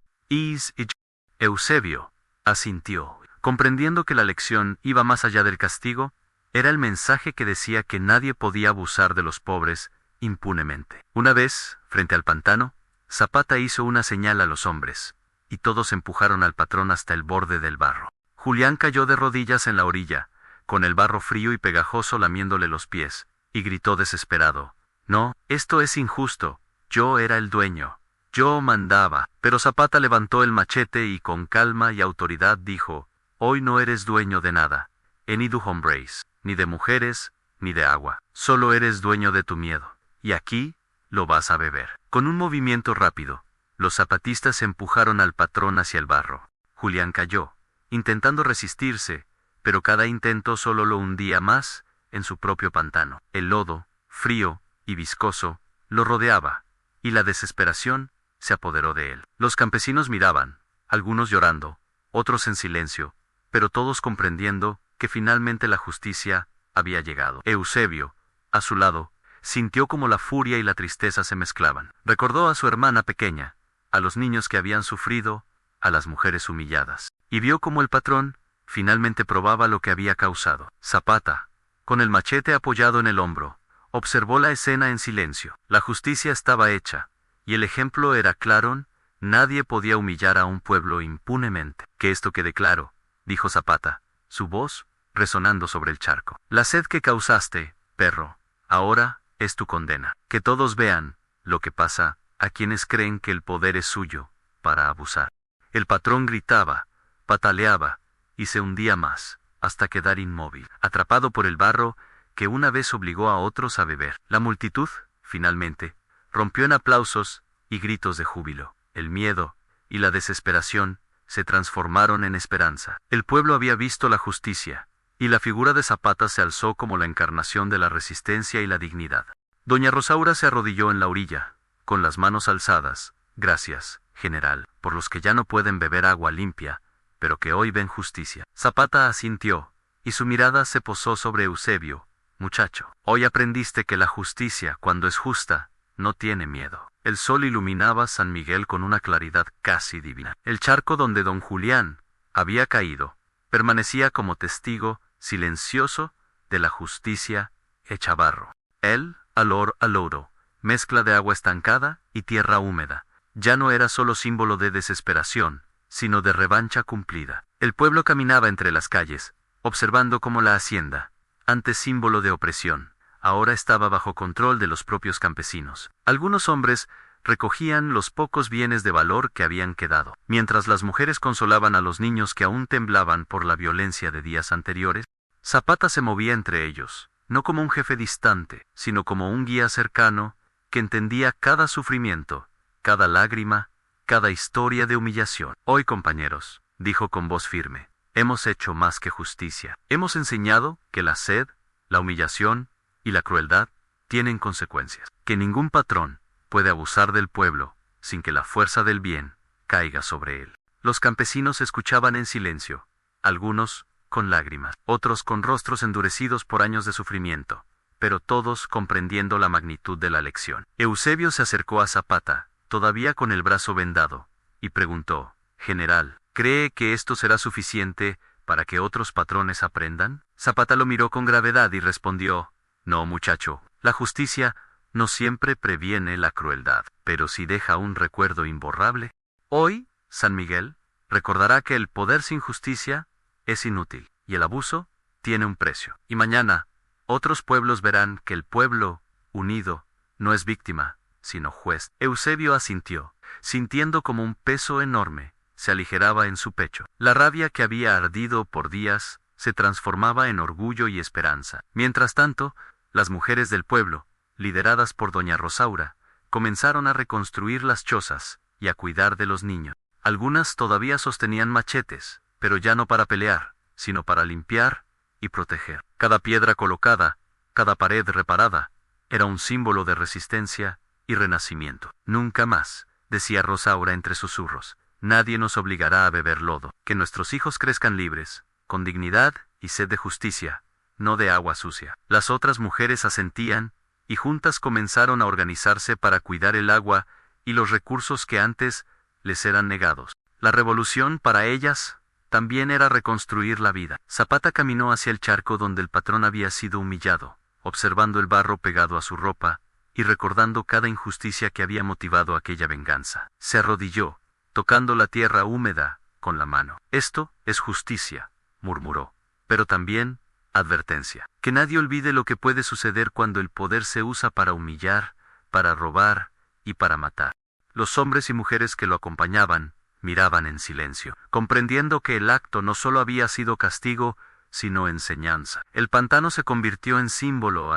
Eusebio asintió, comprendiendo que la lección iba más allá del castigo. Era el mensaje que decía que nadie podía abusar de los pobres impunemente. Una vez, frente al pantano, Zapata hizo una señal a los hombres, y todos empujaron al patrón hasta el borde del barro. Julián cayó de rodillas en la orilla, con el barro frío y pegajoso lamiéndole los pies, y gritó desesperado: «No, esto es injusto. Yo era el dueño. Yo mandaba». Pero Zapata levantó el machete y con calma y autoridad dijo: «Hoy no eres dueño de nada, ni de hombres, ni de mujeres, ni de agua. Solo eres dueño de tu miedo. Y aquí lo vas a beber». Con un movimiento rápido, los zapatistas empujaron al patrón hacia el barro. Julián cayó, intentando resistirse, pero cada intento solo lo hundía más en su propio pantano. El lodo, frío y viscoso, lo rodeaba, y la desesperación se apoderó de él. Los campesinos miraban, algunos llorando, otros en silencio, pero todos comprendiendo que finalmente la justicia había llegado. Eusebio, a su lado, sintió como la furia y la tristeza se mezclaban. Recordó a su hermana pequeña, a los niños que habían sufrido, a las mujeres humilladas, y vio como el patrón finalmente probaba lo que había causado. Zapata, con el machete apoyado en el hombro, observó la escena en silencio. La justicia estaba hecha, y el ejemplo era claro: nadie podía humillar a un pueblo impunemente. Que esto quede claro, dijo Zapata, su voz resonando sobre el charco. La sed que causaste, perro, ahora es tu condena. Que todos vean lo que pasa a quienes creen que el poder es suyo para abusar. El patrón gritaba, pataleaba, y se hundía más, hasta quedar inmóvil, atrapado por el barro que una vez obligó a otros a beber. La multitud, finalmente, rompió en aplausos y gritos de júbilo. El miedo y la desesperación se transformaron en esperanza. El pueblo había visto la justicia, y la figura de Zapata se alzó como la encarnación de la resistencia y la dignidad. Doña Rosaura se arrodilló en la orilla, con las manos alzadas. Gracias, general, por los que ya no pueden beber agua limpia, pero que hoy ven justicia. Zapata asintió, y su mirada se posó sobre Eusebio. Muchacho, hoy aprendiste que la justicia, cuando es justa, no tiene miedo. El sol iluminaba San Miguel con una claridad casi divina. El charco donde don Julián había caído permanecía como testigo silencioso de la justicia hecha barro. Él, al oro, mezcla de agua estancada y tierra húmeda, ya no era solo símbolo de desesperación, sino de revancha cumplida. El pueblo caminaba entre las calles, observando cómo la hacienda, antes símbolo de opresión, ahora estaba bajo control de los propios campesinos. Algunos hombres recogían los pocos bienes de valor que habían quedado, mientras las mujeres consolaban a los niños que aún temblaban por la violencia de días anteriores. Zapata se movía entre ellos, no como un jefe distante, sino como un guía cercano, que entendía cada sufrimiento, cada lágrima, cada historia de humillación. Hoy, compañeros, dijo con voz firme, hemos hecho más que justicia. Hemos enseñado que la sed, la humillación y la crueldad tienen consecuencias, que ningún patrón puede abusar del pueblo sin que la fuerza del bien caiga sobre él. Los campesinos escuchaban en silencio, algunos con lágrimas, otros con rostros endurecidos por años de sufrimiento, pero todos comprendiendo la magnitud de la lección. Eusebio se acercó a Zapata, todavía con el brazo vendado, y preguntó, general, ¿cree que esto será suficiente para que otros patrones aprendan? Zapata lo miró con gravedad y respondió, no, muchacho, la justicia no siempre previene la crueldad, pero sí deja un recuerdo imborrable. Hoy, San Miguel recordará que el poder sin justicia es inútil, y el abuso tiene un precio. Y mañana, otros pueblos verán que el pueblo, unido, no es víctima, sino juez. Eusebio asintió, sintiendo como un peso enorme se aligeraba en su pecho. La rabia que había ardido por días se transformaba en orgullo y esperanza. Mientras tanto, las mujeres del pueblo, lideradas por doña Rosaura, comenzaron a reconstruir las chozas y a cuidar de los niños. Algunas todavía sostenían machetes, pero ya no para pelear, sino para limpiar y proteger. Cada piedra colocada, cada pared reparada, era un símbolo de resistencia y renacimiento. Nunca más, decía Rosaura entre susurros, nadie nos obligará a beber lodo. Que nuestros hijos crezcan libres, con dignidad y sed de justicia, no de agua sucia. Las otras mujeres asentían, y juntas comenzaron a organizarse para cuidar el agua y los recursos que antes les eran negados. La revolución para ellas también era reconstruir la vida. Zapata caminó hacia el charco donde el patrón había sido humillado, observando el barro pegado a su ropa y recordando cada injusticia que había motivado aquella venganza. Se arrodilló, tocando la tierra húmeda con la mano. Esto es justicia, murmuró, pero también advertencia. Que nadie olvide lo que puede suceder cuando el poder se usa para humillar, para robar y para matar. Los hombres y mujeres que lo acompañaban miraban en silencio, comprendiendo que el acto no solo había sido castigo, sino enseñanza. El pantano se convirtió en símbolo,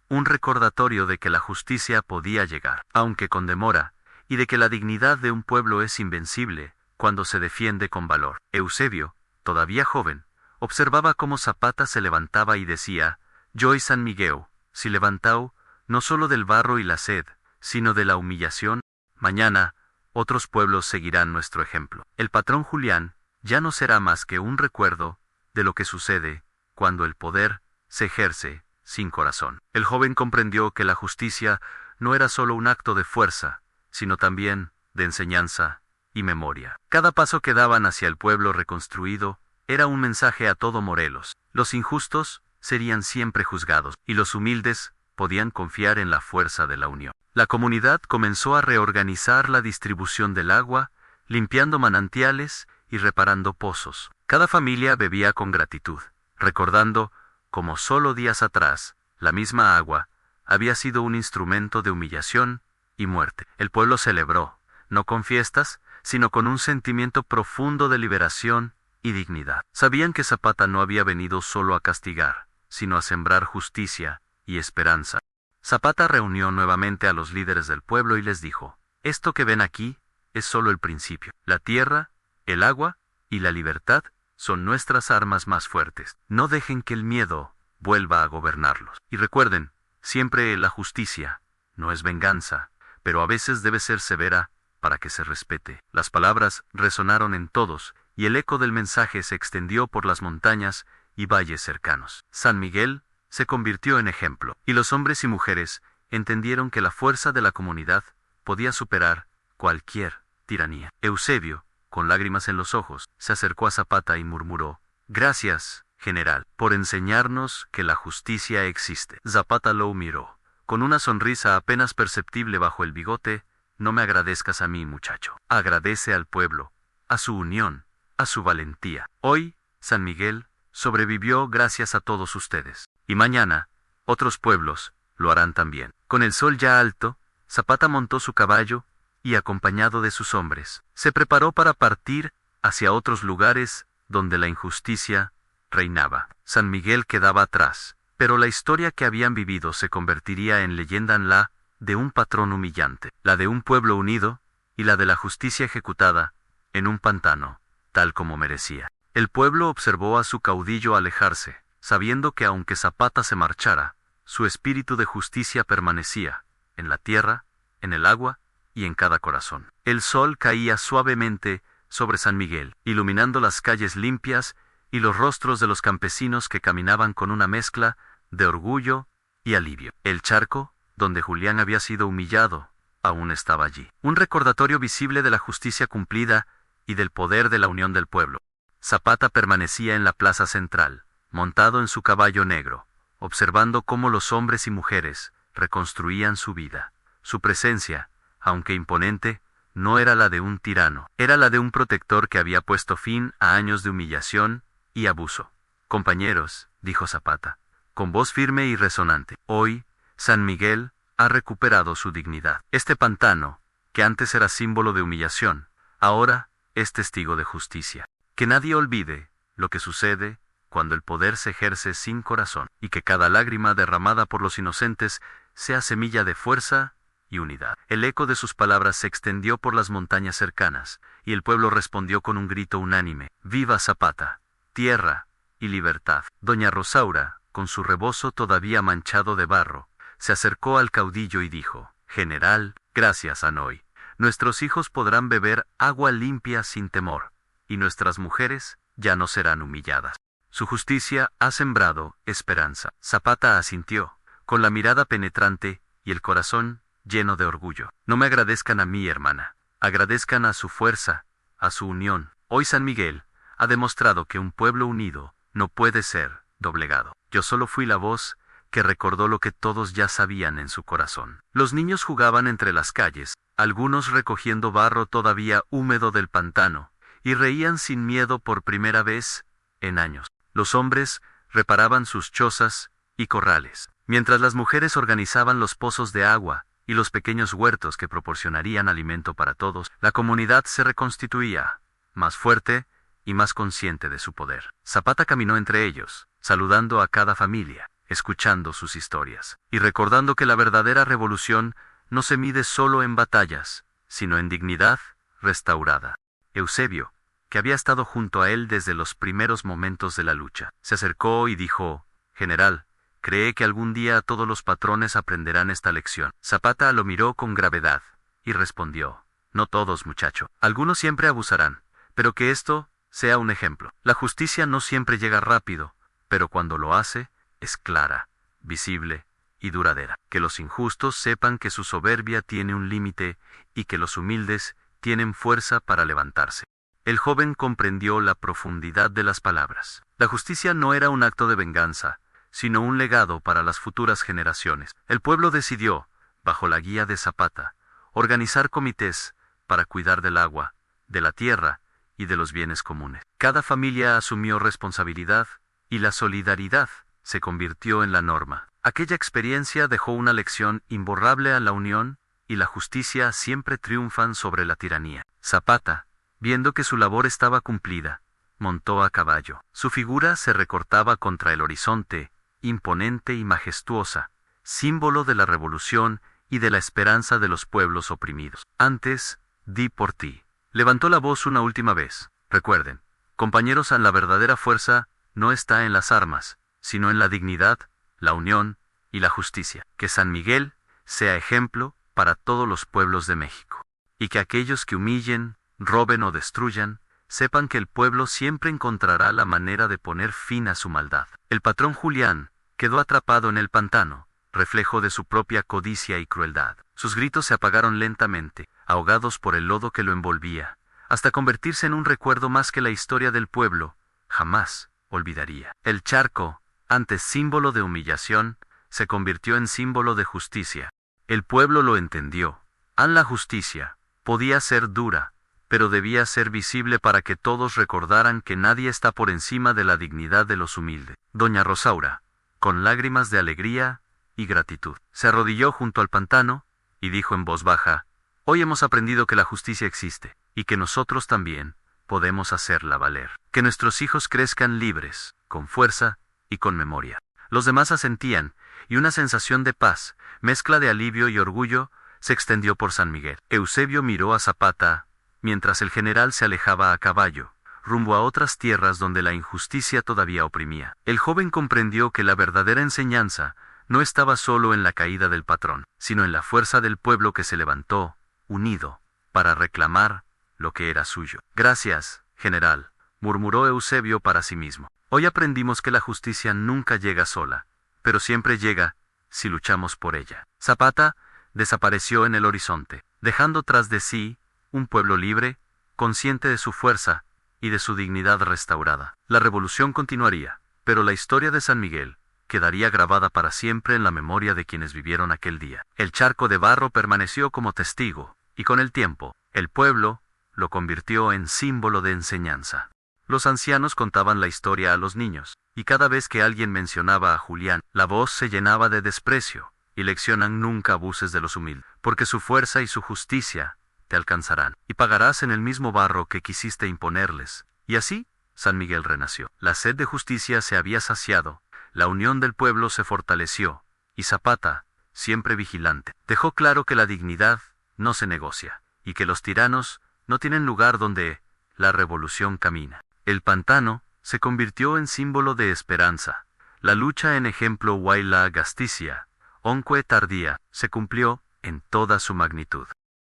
un recordatorio de que la justicia podía llegar, aunque con demora, y de que la dignidad de un pueblo es invencible cuando se defiende con valor. Eusebio, todavía joven, observaba cómo Zapata se levantaba y decía, yo y San Miguel, si levantao, no solo del barro y la sed, sino de la humillación, mañana, otros pueblos seguirán nuestro ejemplo. El patrón Julián ya no será más que un recuerdo de lo que sucede cuando el poder se ejerce sin corazón. El joven comprendió que la justicia no era solo un acto de fuerza, sino también de enseñanza y memoria. Cada paso que daban hacia el pueblo reconstruido era un mensaje a todo Morelos. Los injustos serían siempre juzgados, y los humildes podían confiar en la fuerza de la unión. La comunidad comenzó a reorganizar la distribución del agua, limpiando manantiales y reparando pozos. Cada familia bebía con gratitud, recordando, como solo días atrás, la misma agua había sido un instrumento de humillación y muerte. El pueblo celebró, no con fiestas, sino con un sentimiento profundo de liberación y dignidad. Sabían que Zapata no había venido solo a castigar, sino a sembrar justicia y esperanza. Zapata reunió nuevamente a los líderes del pueblo y les dijo: esto que ven aquí es solo el principio. La tierra, el agua y la libertad son nuestras armas más fuertes. No dejen que el miedo vuelva a gobernarlos. Y recuerden, siempre la justicia no es venganza, pero a veces debe ser severa para que se respete. Las palabras resonaron en todos, y el eco del mensaje se extendió por las montañas y valles cercanos. San Miguel se convirtió en ejemplo, y los hombres y mujeres entendieron que la fuerza de la comunidad podía superar cualquier tiranía. Eusebio, con lágrimas en los ojos, se acercó a Zapata y murmuró: gracias, general, por enseñarnos que la justicia existe. Zapata lo miró, con una sonrisa apenas perceptible bajo el bigote: no me agradezcas a mí, muchacho. Agradece al pueblo, a su unión, a su valentía. Hoy, San Miguel sobrevivió gracias a todos ustedes. Y mañana, otros pueblos lo harán también. Con el sol ya alto, Zapata montó su caballo y, acompañado de sus hombres, se preparó para partir hacia otros lugares donde la injusticia reinaba. San Miguel quedaba atrás, pero la historia que habían vivido se convertiría en leyenda en la de un patrón humillante, la de un pueblo unido y la de la justicia ejecutada en un pantano, tal como merecía. El pueblo observó a su caudillo alejarse, sabiendo que aunque Zapata se marchara, su espíritu de justicia permanecía, en la tierra, en el agua y en cada corazón. El sol caía suavemente sobre San Miguel, iluminando las calles limpias y los rostros de los campesinos que caminaban con una mezcla de orgullo y alivio. El charco, donde Julián había sido humillado, aún estaba allí. Un recordatorio visible de la justicia cumplida y del poder de la unión del pueblo. Zapata permanecía en la plaza central, montado en su caballo negro, observando cómo los hombres y mujeres reconstruían su vida. Su presencia, aunque imponente, no era la de un tirano, era la de un protector que había puesto fin a años de humillación y abuso. Compañeros, dijo Zapata, con voz firme y resonante, hoy, San Miguel ha recuperado su dignidad. Este pantano, que antes era símbolo de humillación, ahora es testigo de justicia. Que nadie olvide lo que sucede cuando el poder se ejerce sin corazón, y que cada lágrima derramada por los inocentes sea semilla de fuerza y unidad. El eco de sus palabras se extendió por las montañas cercanas, y el pueblo respondió con un grito unánime: ¡Viva Zapata! ¡Tierra y libertad! Doña Rosaura, con su rebozo todavía manchado de barro, se acercó al caudillo y dijo: General, gracias a Noy, nuestros hijos podrán beber agua limpia sin temor, y nuestras mujeres ya no serán humilladas. Su justicia ha sembrado esperanza. Zapata asintió, con la mirada penetrante y el corazón lleno de orgullo. No me agradezcan a mí, hermana. Agradezcan a su fuerza, a su unión. Hoy San Miguel ha demostrado que un pueblo unido no puede ser doblegado. Yo solo fui la voz que recordó lo que todos ya sabían en su corazón. Los niños jugaban entre las calles, algunos recogiendo barro todavía húmedo del pantano, y reían sin miedo por primera vez en años. Los hombres reparaban sus chozas y corrales, mientras las mujeres organizaban los pozos de agua y los pequeños huertos que proporcionarían alimento para todos. La comunidad se reconstituía, más fuerte y más consciente de su poder. Zapata caminó entre ellos, saludando a cada familia, escuchando sus historias, y recordando que la verdadera revolución no se mide solo en batallas, sino en dignidad restaurada. Eusebio, que había estado junto a él desde los primeros momentos de la lucha, se acercó y dijo: General, ¿cree que algún día todos los patrones aprenderán esta lección? Zapata lo miró con gravedad y respondió: No todos, muchacho. Algunos siempre abusarán, pero que esto sea un ejemplo. La justicia no siempre llega rápido, pero cuando lo hace, es clara, visible y duradera. Que los injustos sepan que su soberbia tiene un límite y que los humildes tienen fuerza para levantarse. El joven comprendió la profundidad de las palabras. La justicia no era un acto de venganza, sino un legado para las futuras generaciones. El pueblo decidió, bajo la guía de Zapata, organizar comités para cuidar del agua, de la tierra y de los bienes comunes. Cada familia asumió responsabilidad y la solidaridad se convirtió en la norma. Aquella experiencia dejó una lección imborrable a la unión y la justicia siempre triunfan sobre la tiranía. Zapata, viendo que su labor estaba cumplida, montó a caballo. Su figura se recortaba contra el horizonte, imponente y majestuosa, símbolo de la revolución y de la esperanza de los pueblos oprimidos. Antes, di por ti. Levantó la voz una última vez. Recuerden, compañeros, la verdadera fuerza no está en las armas, sino en la dignidad, la unión y la justicia. Que San Miguel sea ejemplo para todos los pueblos de México. Y que aquellos que humillen, roben o destruyan, sepan que el pueblo siempre encontrará la manera de poner fin a su maldad. El patrón Julián quedó atrapado en el pantano, reflejo de su propia codicia y crueldad. Sus gritos se apagaron lentamente, ahogados por el lodo que lo envolvía, hasta convertirse en un recuerdo más que la historia del pueblo jamás olvidaría. El charco, antes símbolo de humillación, se convirtió en símbolo de justicia. El pueblo lo entendió. La justicia podía ser dura, pero debía ser visible para que todos recordaran que nadie está por encima de la dignidad de los humildes. Doña Rosaura, con lágrimas de alegría y gratitud, se arrodilló junto al pantano y dijo en voz baja: «Hoy hemos aprendido que la justicia existe, y que nosotros también podemos hacerla valer. Que nuestros hijos crezcan libres, con fuerza y con memoria». Los demás asentían, y una sensación de paz, mezcla de alivio y orgullo, se extendió por San Miguel. Eusebio miró a Zapata, mientras el general se alejaba a caballo, rumbo a otras tierras donde la injusticia todavía oprimía. El joven comprendió que la verdadera enseñanza no estaba solo en la caída del patrón, sino en la fuerza del pueblo que se levantó, unido, para reclamar lo que era suyo. «Gracias, general», murmuró Eusebio para sí mismo. «Hoy aprendimos que la justicia nunca llega sola, pero siempre llega si luchamos por ella». Zapata desapareció en el horizonte, dejando tras de sí un pueblo libre, consciente de su fuerza y de su dignidad restaurada. La revolución continuaría, pero la historia de San Miguel quedaría grabada para siempre en la memoria de quienes vivieron aquel día. El charco de barro permaneció como testigo, y con el tiempo, el pueblo lo convirtió en símbolo de enseñanza. Los ancianos contaban la historia a los niños, y cada vez que alguien mencionaba a Julián, la voz se llenaba de desprecio, y leccionan: «Nunca abuses de los humildes, porque su fuerza y su justicia te alcanzarán, y pagarás en el mismo barro que quisiste imponerles». Y así, San Miguel renació. La sed de justicia se había saciado, la unión del pueblo se fortaleció, y Zapata, siempre vigilante, dejó claro que la dignidad no se negocia, y que los tiranos no tienen lugar donde la revolución camina. El pantano se convirtió en símbolo de esperanza. La lucha en ejemplo Huayla Gasticia, Onque Tardía, se cumplió en toda su magnitud.